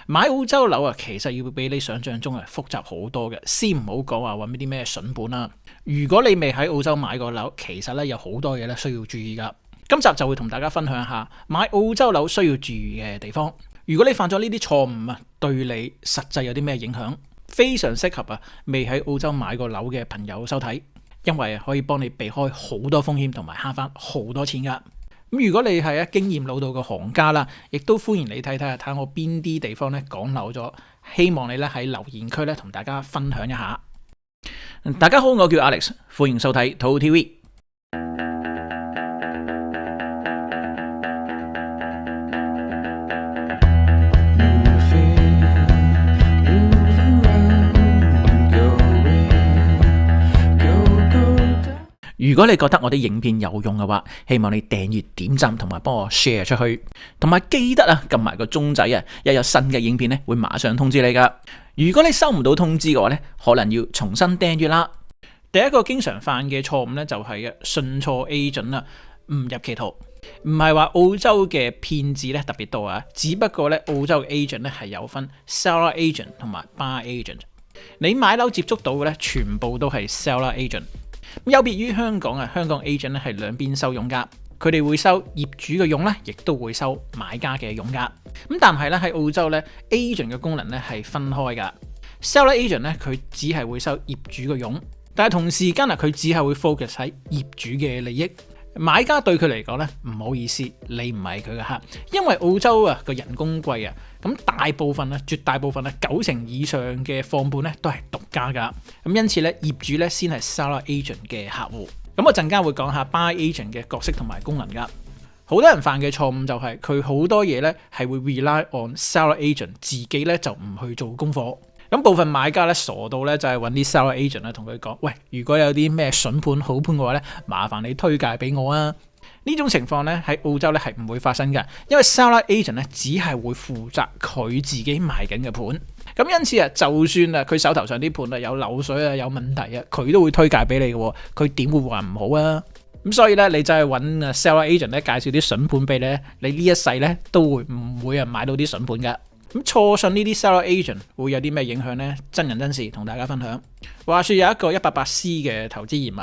買澳洲樓啊，其實要比你想象中複雜好多嘅。先唔好講話揾啲咩筍盤啦。如果你未喺澳洲買過樓，其實咧有好多嘢咧需要注意噶。今集就會同大家分享下買澳洲樓需要注意嘅地方。如果你犯咗呢啲錯誤啊，對你實際有啲咩影響？非常適合未喺澳洲買過樓嘅朋友收睇，因為可以幫你避開好多風險同埋慳翻好多錢噶。咁如果你係經驗老道嘅行家啦，亦都歡迎你睇下我邊啲地方咧講漏咗，希望你咧喺留言區咧同大家分享一下。大家好，我叫 Alex， 歡迎收睇土 TV。如果你覺得我啲影片有用嘅話，希望你訂閱、點讚同埋幫我 share 出去，同埋記得撳埋個鐘仔一有新嘅影片咧會馬上通知你噶。如果你收唔到通知嘅話咧，可能要重新訂閱啦。第一個經常犯嘅錯誤咧就係信錯 agent 啦，誤入歧途。唔係話澳洲嘅騙子咧特別多啊，只不過咧澳洲嘅 agent 咧係有分 seller agent 同埋 buyer agent。你買樓接觸到嘅咧全部都係 seller agent。有別於香港啊，香港 agent 咧係兩邊收佣噶，佢哋會收業主嘅佣咧，亦都會收買家嘅佣噶。咁但係咧喺澳洲咧 agent 嘅功能咧係分開噶。seller agent 咧佢只係會收業主嘅佣，但係同時間佢只係會 focus 喺業主嘅利益。買家對佢嚟講咧，唔好意思，你唔係佢嘅客，因為澳洲個人工貴啊，咁大部分絕大部分90%以上嘅放盤咧都係獨家噶，咁因此咧業主咧先係 seller agent 嘅客戶。咁我陣間會講下 buyer agent 嘅角色同埋功能噶。好多人犯嘅錯誤就係佢好多嘢咧係會 rely on seller agent， 自己咧就唔去做功課。咁部分買家咧傻到咧就係揾啲 seller agent 咧同佢講，喂，如果有啲咩筍盤好盤嘅話咧，麻煩你推介俾我啊！呢種情況咧喺澳洲咧係唔會發生嘅，因為 seller agent 咧只係會負責佢自己賣緊嘅盤。咁因此就算佢手頭上啲盤有漏水有問題佢都會推介俾你嘅，佢點會話唔好啊？咁所以咧你就係揾 seller agent 咧介紹啲筍盤俾你，你呢一世咧都會唔會買到啲筍盤噶？咁錯信呢啲 seller agent 會有啲咩影響呢？真人真事同大家分享。話說有一個180C 嘅投資移民，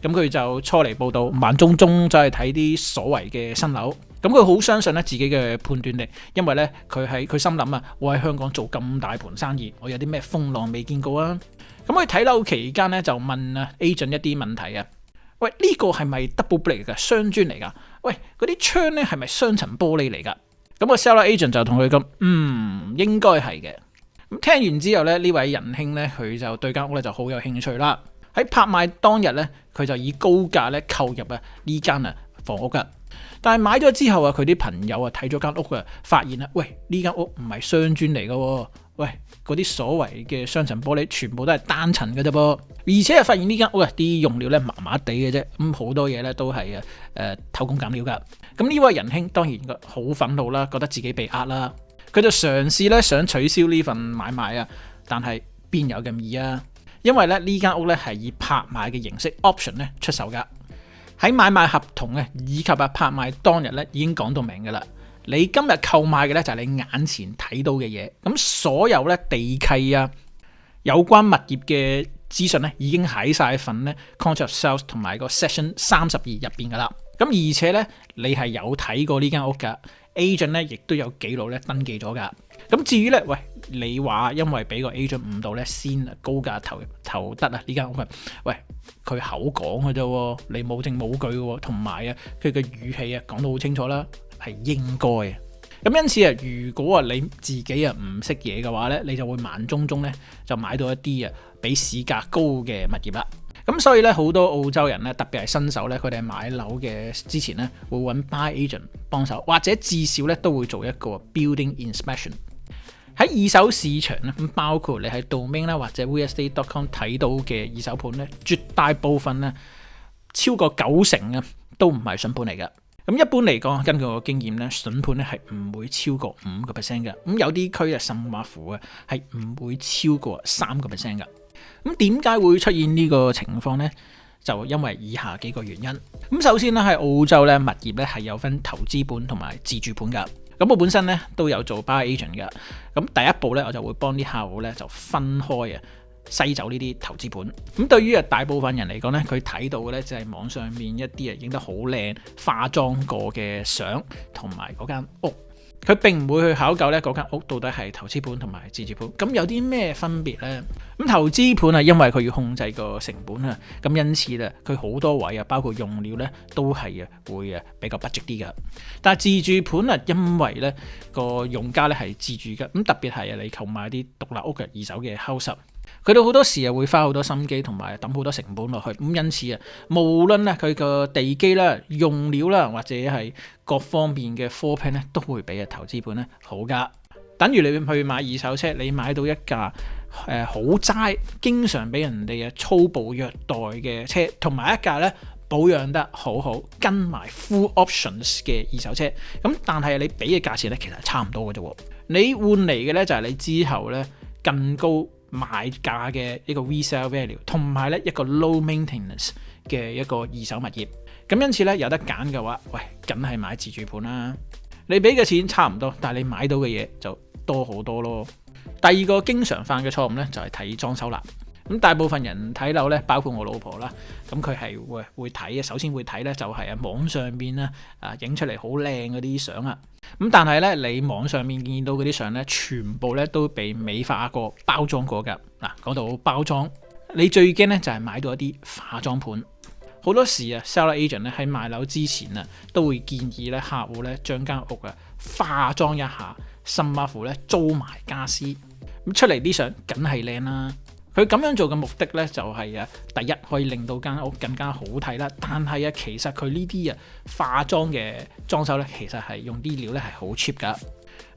咁佢就初嚟報道，慢中中走去睇啲所謂嘅新樓。咁佢好相信自己嘅判斷力，因為佢心諗我喺香港做咁大盤生意，我有啲咩風浪未見過啊？咁佢睇樓期間就問agent 一啲問題啊。喂，呢個係咪 double brick 嚟㗎？雙磚嚟㗎？喂，嗰啲窗咧係咪雙層玻璃嚟㗎？咁個 seller agent 就同佢講，應該係嘅。咁聽完之後咧，呢位仁兄咧，佢就對間屋咧就好有興趣啦。喺拍賣當日咧，佢就以高價咧購入呢間房屋噶。但係買咗之後佢啲朋友睇咗間屋發現喂，呢間屋唔係雙磚嚟噶，喂，嗰啲所謂嘅雙層玻璃全部都係單層嘅啫噃。而且發現呢間屋啲用料咧麻麻地嘅啫，咁好多嘢咧都係偷工減料噶。咁呢位仁兄當然好憤怒啦，覺得自己被呃啦，佢就嘗試咧想取消呢份買賣但係邊有咁易啊？因為呢間屋咧係以拍賣嘅形式 option 咧出售噶，喺買賣合同以及拍賣當日咧已經講到明噶啦。你今日購買嘅咧就係你眼前睇到嘅嘢，咁所有咧地契有關物業嘅資訊咧已經喺晒份咧 contract sales 同埋個 section 32入邊噶啦。咁而且咧你係有睇過呢間屋噶 ，agent 咧亦都有記錄咧登記咗噶。咁至於咧，喂，你話因為俾個 agent 誤導咧先高價投得呢間屋喂，佢口講嘅啫，你冇證冇據嘅，同埋佢嘅語氣講得好清楚啦，係應該嘅。咁因此如果你自己唔識嘢嘅話咧，你就會慢中中咧就買到一啲比市價高嘅物業啦。咁所以咧好多澳洲人咧，特別係新手咧，佢哋買樓嘅之前咧會揾 buy agent 幫手，或者至少咧都會做一個 building inspection。喺二手市場咧，咁包括你喺 Domain 啦或者 realestate.com 睇到嘅二手盤咧，絕大部分咧超過90%都唔係筍盤嚟㗎。咁一般嚟講，根據我嘅經驗咧，筍盤咧係唔會超過5% 嘅。咁有啲區甚或乎係唔會超過3% 嘅。咁點解會出現呢個情況呢？就因為以下幾個原因。咁首先咧喺澳洲咧，物業咧係有分投資盤同埋自住盤噶。咁我本身咧都有做 buyer agent 嘅，咁第一步咧我就會幫啲客戶咧就分開篩走呢啲投資盤。咁對於大部分人嚟講咧，佢睇到嘅咧就係網上面一啲影得好靚、化妝過嘅相同埋嗰間屋。佢並唔會去考究咧嗰間屋到底係投資盤同埋自住盤，咁有啲咩分別呢？咁投資盤啊，因為佢要控制個成本啊，咁因此咧佢好多位啊，包括用料咧都係會比較 budget 啲噶。但係自住盤啊，因為咧個用家咧係自住嘅，咁特別係你購買啲獨立屋嘅二手嘅 house，佢哋好多時會花好多心機同埋抌好多成本落去，咁因此無論佢個地基啦、用料啦，或者係各方面嘅 floor plan 都會比投資盤好噶。等於你去買二手車，你買到一架好齋，經常俾人哋粗暴虐待嘅車，同埋一架保養得好好，跟埋 full options 嘅二手車，咁但係你俾嘅價錢其實係差唔多嘅啫。你換嚟嘅就係你之後更高買價嘅一個 resale value， 同埋一個 low maintenance 嘅一個二手物業。咁因此有得揀嘅話，喂，梗係買自住盤啦。你俾嘅錢差唔多，但係你買到嘅嘢就多好多咯。第二個經常犯嘅錯誤就係睇裝修啦。咁大部分人睇樓包括我老婆啦，咁佢係會睇，首先會睇就係網上邊影出嚟好靚嗰啲相啊。咁但係你網上面見到嗰啲相全部都被美化過、包裝過㗎。嗱，講到包裝，你最驚就係買到一啲化妝盤。好多時seller agent 喺賣樓之前都會建議客戶將間屋化妝一下，甚至乎租埋家私，咁出嚟啲相梗係靚啦。佢咁樣做嘅目的就係第一可以令到間屋更加好睇啦，但係其實佢呢啲化妝嘅裝修其實係用啲料係好 cheap 噶。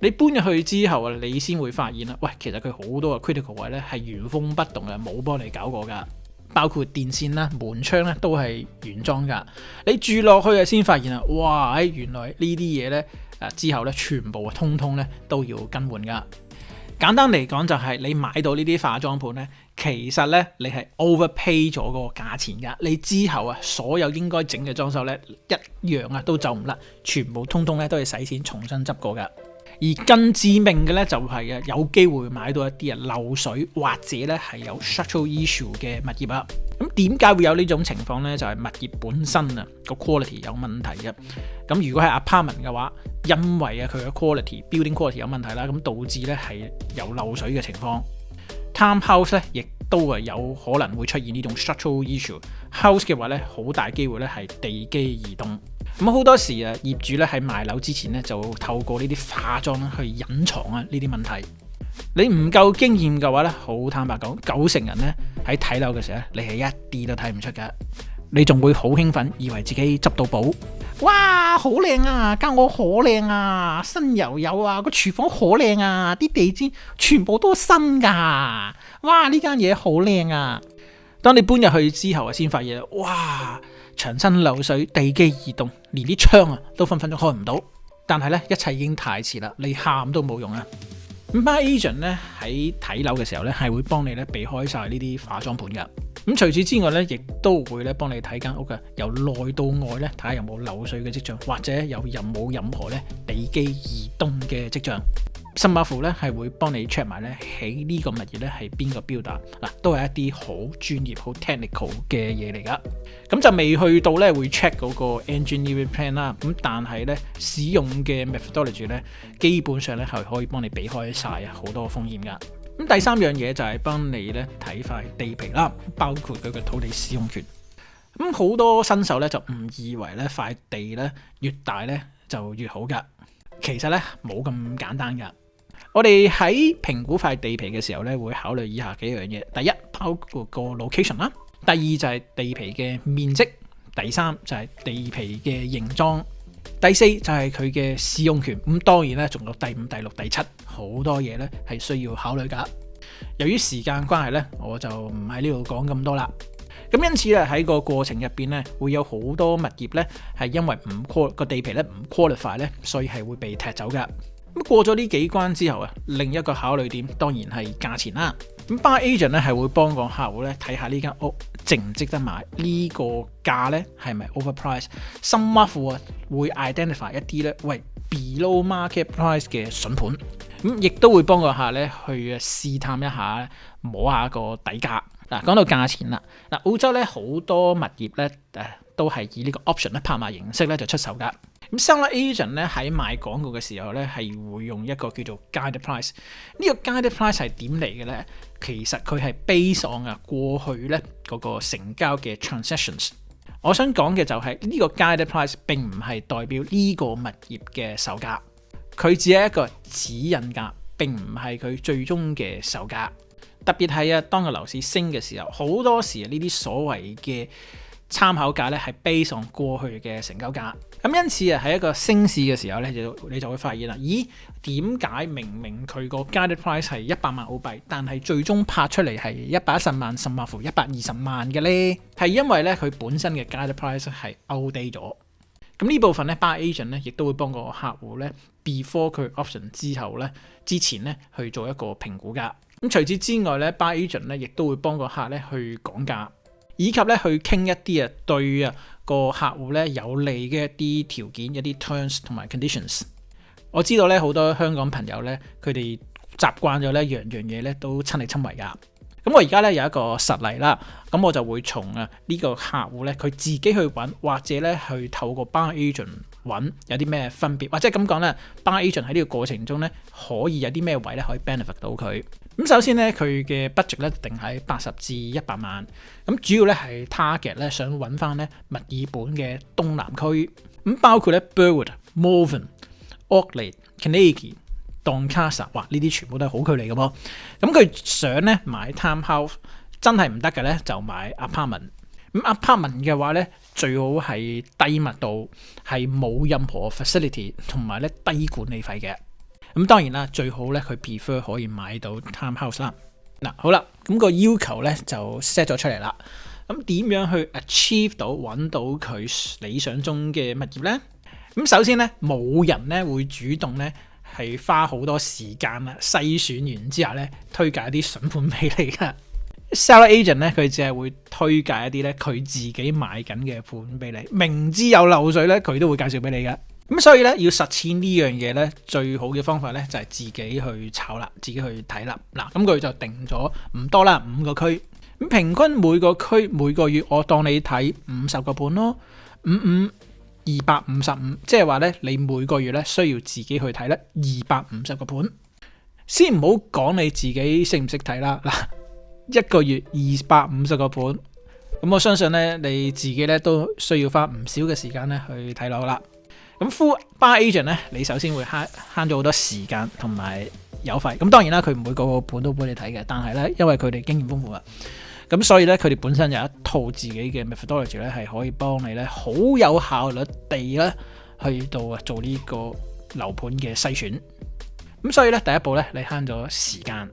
你搬入去之後你先會發現喂，其實佢好多 critical 位係原封不動嘅，冇幫你搞過噶。包括電線啦、門窗都係原裝噶。你住落去先發現哇！原來呢啲嘢之後全部通通都要更換噶。簡單嚟講就係你買到呢啲化妝盤其實你係 overpay 咗嗰個價錢噶。你之後所有應該整嘅裝修一樣都走唔甩，全部通通都要使錢重新執過噶。而更致命嘅就係有機會買到一啲漏水或者係有 structural issue 嘅物業啊。咁點解會有呢種情況呢？就係物業本身個 quality 有問題嘅。咁如果係 apartment 嘅話，因為佢嘅 building quality 有問題啦，咁導致係有漏水嘅情況。Townhouse 亦都有可能會出現呢種 structural issue。House 嘅話好大機會係地基移動。咁好多時業主喺賣樓之前就透過呢啲化妝去隱藏呢啲問題。你唔夠經驗嘅話好坦白講，90%人喺睇樓嘅時候你係一啲都睇唔出㗎。你仲會好興奮，以為自己執到寶。哇，好靚啊，間屋好靚啊，新又有啊，個廚房好靚啊，啲地氈全部都新噶。哇，呢間嘢好靚啊。當你搬入去之後先發現，哇，牆身漏水、地基移動，連啲窗都分分鐘開唔到。但係一切已經太遲啦，你喊都冇用啊。咁 buyer agent 喺睇樓嘅時候係會幫你避開晒呢啲化妝盤噶。咁除此之外亦都會幫你睇間屋嘅，由內到外睇下有冇漏水嘅跡象，或者有冇任何地基移動嘅跡象。甚至乎係會幫你 check 埋起呢個物業係邊個 builder，都係一啲好專業、好 technical 嘅嘢嚟噶。咁就未去到會 check 嗰個 engineering plan 啦。咁但係使用嘅 methodology 基本上係可以幫你避開晒好多風險噶。咁第三樣嘢就係幫你睇塊地皮啦，包括佢嘅土地使用權。咁好多新手就誤以為塊地越大就越好噶，其實冇咁簡單噶。我哋喺評估塊地皮嘅時候會考慮以下幾樣嘢。第一，包括個 location 啦；第二就係地皮嘅面積；第三就係地皮嘅形狀；第四就係佢嘅使用權。咁當然仲有第五、第六、第七，好多嘢係需要考慮噶。由於時間關係我就唔喺呢度講咁多啦。咁因此喺個過程入邊會有好多物業係因為個地皮唔 qualify 所以係會被踢走噶。咁過咗呢幾關之後另一個考慮點當然係價錢啦。咁 buy agent 咧係會幫個客戶咧睇下呢間屋值唔值得買，呢個價咧係咪 overprice， 甚或乎會 identify 一啲咧below market price 嘅筍盤，咁亦都會幫個客咧去試探一下，摸下個底價。嗱，講到價錢啦，嗱，澳洲咧好多物業咧都係以呢個 option 咧拍賣形式咧就出售噶。咁 seller agent 咧喺賣廣告嘅時候咧係會用一個叫做 guide price。呢個 guide price 係點嚟嘅咧？其實佢係 base on 過去咧嗰個成交嘅 transactions。我想講嘅就係呢個 guide price 並唔係代表呢個物業嘅售價，佢只係一個指引價，並唔係佢最終嘅售價。特別係當個樓市升嘅時候，好多時呢啲所謂嘅參考價咧係 base on 過去嘅成交價。咁因此喺一個升市嘅時候咧，你就會發現啦，咦，點解明明佢個 guide price 係100萬澳幣，但係最終拍出嚟係110萬甚或乎120萬嘅咧？係因為咧佢本身嘅 guide price 係 outdate 咗。咁呢部分咧 buy agent 咧亦都會幫個客戶咧 before 佢 option 之前咧去做一個評估價。咁除此之外咧 buy agent 咧亦都會幫個客咧去講價，以及咧去傾一啲對個客戶咧有利嘅一啲條件、一啲 terms 同埋 conditions。我知道咧好多香港朋友咧佢哋習慣咗咧樣嘢咧都親力親為㗎。咁我而家咧有一個實例啦，咁我就會從呢個客戶咧佢自己去揾，或者咧去透過 buy agent 揾有啲咩分別，或者咁講咧 buy agent 喺呢個過程中咧可以有啲咩位咧可以 benefit 到佢。咁首先咧佢嘅 budget 咧定喺80至100萬，咁主要咧係 target 咧想揾翻咧墨爾本嘅東南區，咁包括咧 Burwood、Morven、Auckland、Carnegie、Doncaster， 哇！呢啲全部都係好距離嘅噃。咁佢想咧買 townhouse， 真係唔得嘅咧就買 apartment。咁 apartment 嘅話咧最好係低密度，係冇任何 facility 同埋咧低管理費嘅。咁當然啦，最好咧佢 prefer 可以買到 townhouse 啦。嗱，好啦，咁個要求咧就 set 咗出嚟啦。咁點樣去 achieve 到揾到佢理想中嘅物業咧？咁首先咧冇人咧會主動咧係花好多時間篩選完之後咧推介一啲筍盤俾你噶。Seller agent 咧佢只係會推介一啲咧佢自己買緊嘅盤俾你，明知有漏水咧佢都會介紹俾你噶。咁所以咧要實踐呢樣嘢咧，最好嘅方法咧就係自己去炒啦，自己去睇啦。嗱，咁佢就定咗唔多啦，5個區。咁平均每個區每個月我當你睇50個盤咯，255，即係話咧你每個月咧需要自己去睇咧250個盤。先唔好講你自己識唔識睇啦。嗱，一個月250個盤，咁我相信咧你自己咧都需要花唔少嘅時間咧去睇樓啦。咁 full buy agent 咧，你首先會慳咗好多時間同埋油費。咁當然啦，佢唔會個個盤都幫你睇嘅，但係咧，因為佢哋經驗豐富啊，咁所以咧，佢哋本身有一套自己嘅 methodology 咧，係可以幫你咧好有效率地咧去到做呢個樓盤嘅篩選。咁所以咧，第一步咧，你慳咗時間。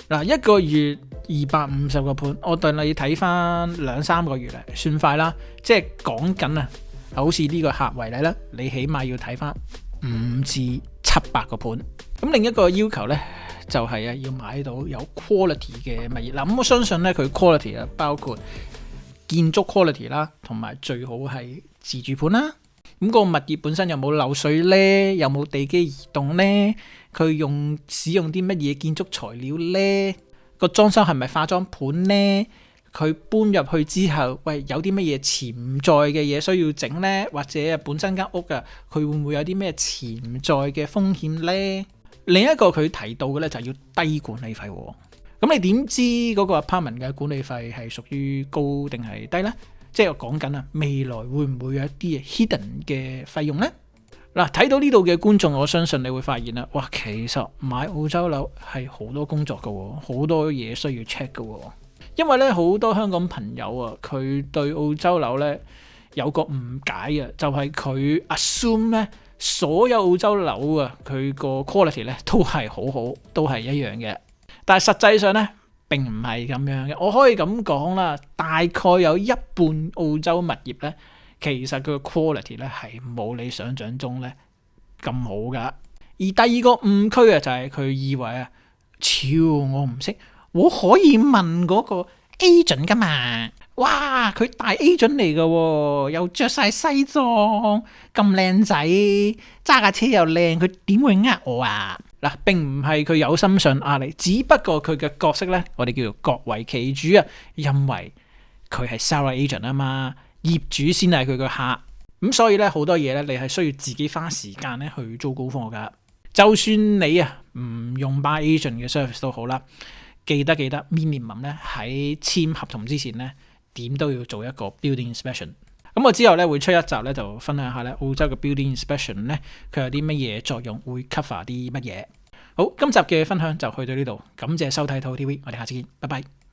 嗱，一個月250個盤，我對你睇翻2-3個月嚟算快啦，即係講緊啊。好似呢個客為例啦，你起碼要睇翻5至700個盤。咁另一個要求呢，就係要買到有 quality 嘅物業。嗱，咁我相信呢，佢 quality 啊包括建築 quality 啦，同埋最好係自住盤啦。咁個物業本身有冇漏水呢？有冇地基移動呢？佢使用啲乜嘢建築材料呢？個裝修係咪化妝盤呢？佢搬入去之後，有啲乜嘢潛在嘅嘢需要整呢？或者本身間屋佢會唔會有啲咩潛在嘅風險呢？另一個佢提到嘅咧就係要低管理費。咁你點知嗰個 apartment 嘅管理費係屬於高定係低呢？即係我講緊未來會唔會有一啲 hidden 嘅費用呢？嗱，睇到呢度嘅觀眾，我相信你會發現啦，哇，其實買澳洲樓係好多工作㗎，好多嘢需要 check 㗎。因為咧好多香港朋友佢對澳洲樓咧有個誤解就係佢 assume 咧所有澳洲樓佢個 quality 咧都係好好，都係一樣嘅。但係實際上咧並唔係咁樣嘅。我可以咁講啦，大概有一半澳洲物業咧，其實佢個 quality 咧係冇你想象中咧咁好噶。而第二個誤區就係佢以為超我唔識。我可以問嗰個 agent 噶嘛？哇，佢大 agent 嚟噶，又着晒西裝，咁靚仔，揸架車又靚，佢點會呃我啊？嗱，並唔係佢有心想呃你，只不過佢嘅角色呢，我哋叫做各為其主啊，因為佢係 seller agent 啊嘛，業主先係佢個客，咁所以呢，好多嘢呢，你係需要自己花時間呢去做功課噶。就算你啊唔用 buy agent 嘅 service 都好啦，記得 minimum 呢喺簽合同之前呢，點都要做一個 building inspection。咁我之後咧會出一集咧，就分享下咧澳洲嘅 building inspection 咧，佢有啲乜嘢作用，會 cover 啲乜嘢。好，今集嘅分享就去到呢度，感謝收睇ToTV，我哋下次見，拜拜。